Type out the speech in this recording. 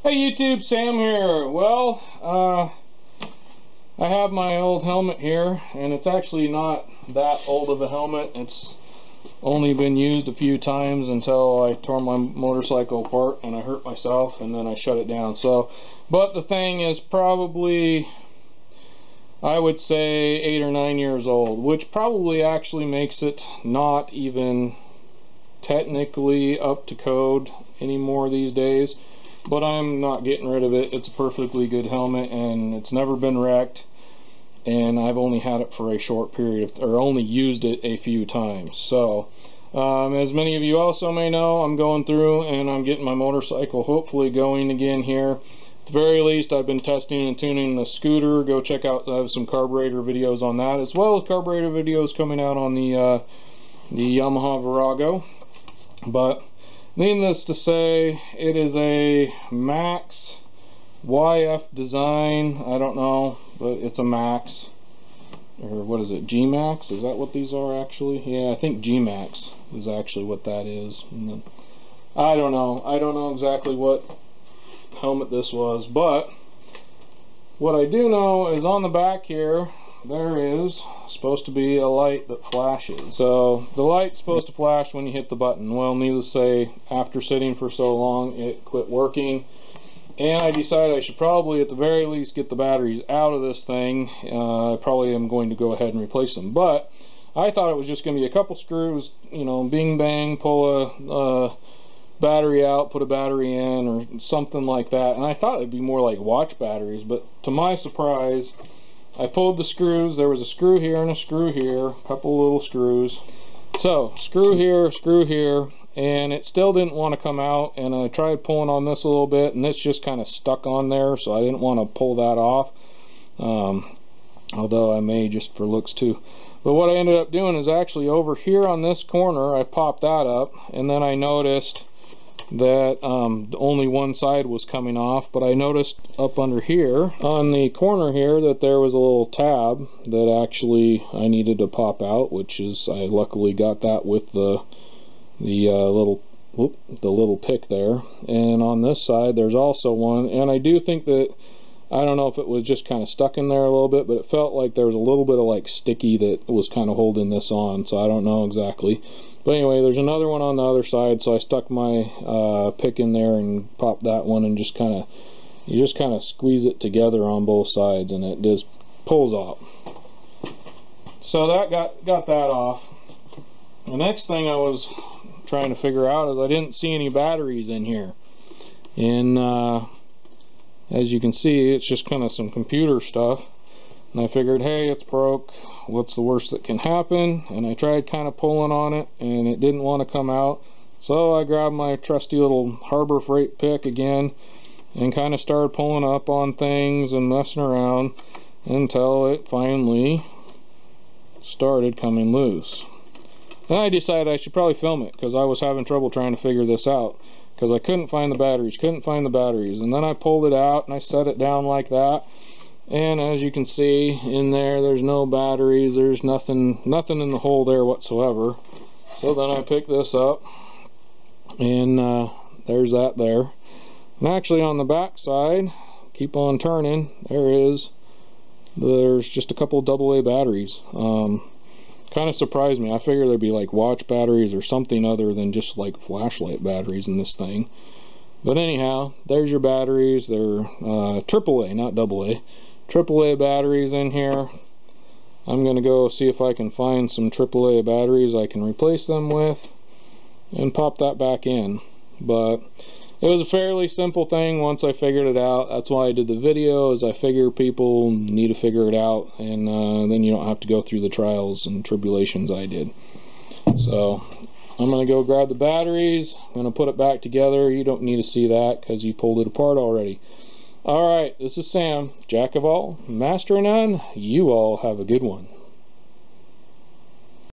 Hey YouTube, Sam here. Well, I have my old helmet here, and it's actually not that old of a helmet. It's only been used a few times until I tore my motorcycle apart and I hurt myself, and then I shut it down. So, but the thing is probably, I would say, 8 or 9 years old, which probably actually makes it not even technically up to code anymore these days. But I'm not getting rid of it. It's a perfectly good helmet, and it's never been wrecked, and I've only had it for a short period or only used it a few times. So as many of you also may know, I'm going through and I'm getting my motorcycle hopefully going again here. At the very least, I've been testing and tuning the scooter. Go check out, I have some carburetor videos on that, as well as carburetor videos coming out on the Yamaha Virago. But needless to say, it is a Max YF design. I don't know, but it's a Max. Or what is it? G-Max? Is that what these are actually? Yeah, I think G-Max is actually what that is. And then, I don't know. I don't know exactly what helmet this was, but what I do know is on the back here, there is supposed to be a light that flashes. So the light's supposed to flash when you hit the button. Well, needless to say, after sitting for so long, it quit working, and I decided I should probably at the very least get the batteries out of this thing. I probably am going to go ahead and replace them, but I thought it was just going to be a couple screws, you know, bing bang, pull a battery out, put a battery in, or something like that. And I thought it'd be more like watch batteries, but to my surprise, I pulled the screws. There was a screw here and a screw here, a couple little screws. So screw here, and it still didn't want to come out, and I tried pulling on this a little bit, and it's just kind of stuck on there, so I didn't want to pull that off, although I may just for looks too. But what I ended up doing is actually over here on this corner, I popped that up, and then I noticed that only one side was coming off, but I noticed up under here on the corner here that there was a little tab that actually I needed to pop out, which is, I luckily got that with the little pick there. And on this side there's also one, and I do think that, I don't know if it was just kind of stuck in there a little bit, but it felt like there was a little bit of like sticky that was kind of holding this on, so I don't know exactly. But anyway, there's another one on the other side, so I stuck my pick in there and popped that one, and just kind of, you just kind of squeeze it together on both sides, and it just pulls off. So that got that off. The next thing I was trying to figure out is I didn't see any batteries in here, and as you can see, it's just kind of some computer stuff. And I figured, hey, it's broke, what's the worst that can happen? And I tried kind of pulling on it, and it didn't want to come out. So I grabbed my trusty little Harbor Freight pick again and kind of started pulling up on things and messing around until it finally started coming loose. Then I decided I should probably film it, because I was having trouble trying to figure this out, because I couldn't find the batteries, and then I pulled it out and I set it down like that, and as you can see in there, there's no batteries, there's nothing in the hole there whatsoever. So then I picked this up, and there's that there. And actually on the back side, keep on turning, there's just a couple AA batteries. Kind of surprised me. I figured there'd be like watch batteries or something other than just like flashlight batteries in this thing. But anyhow, there's your batteries. They're AAA, not AA. AAA batteries in here. I'm going to go see if I can find some AAA batteries I can replace them with and pop that back in. But it was a fairly simple thing once I figured it out. That's why I did the video, is I figure people need to figure it out, and then you don't have to go through the trials and tribulations I did. So I'm going to go grab the batteries. I'm going to put it back together. You don't need to see that because you pulled it apart already. Alright, this is Sam, Jack of all, Master of none. You all have a good one.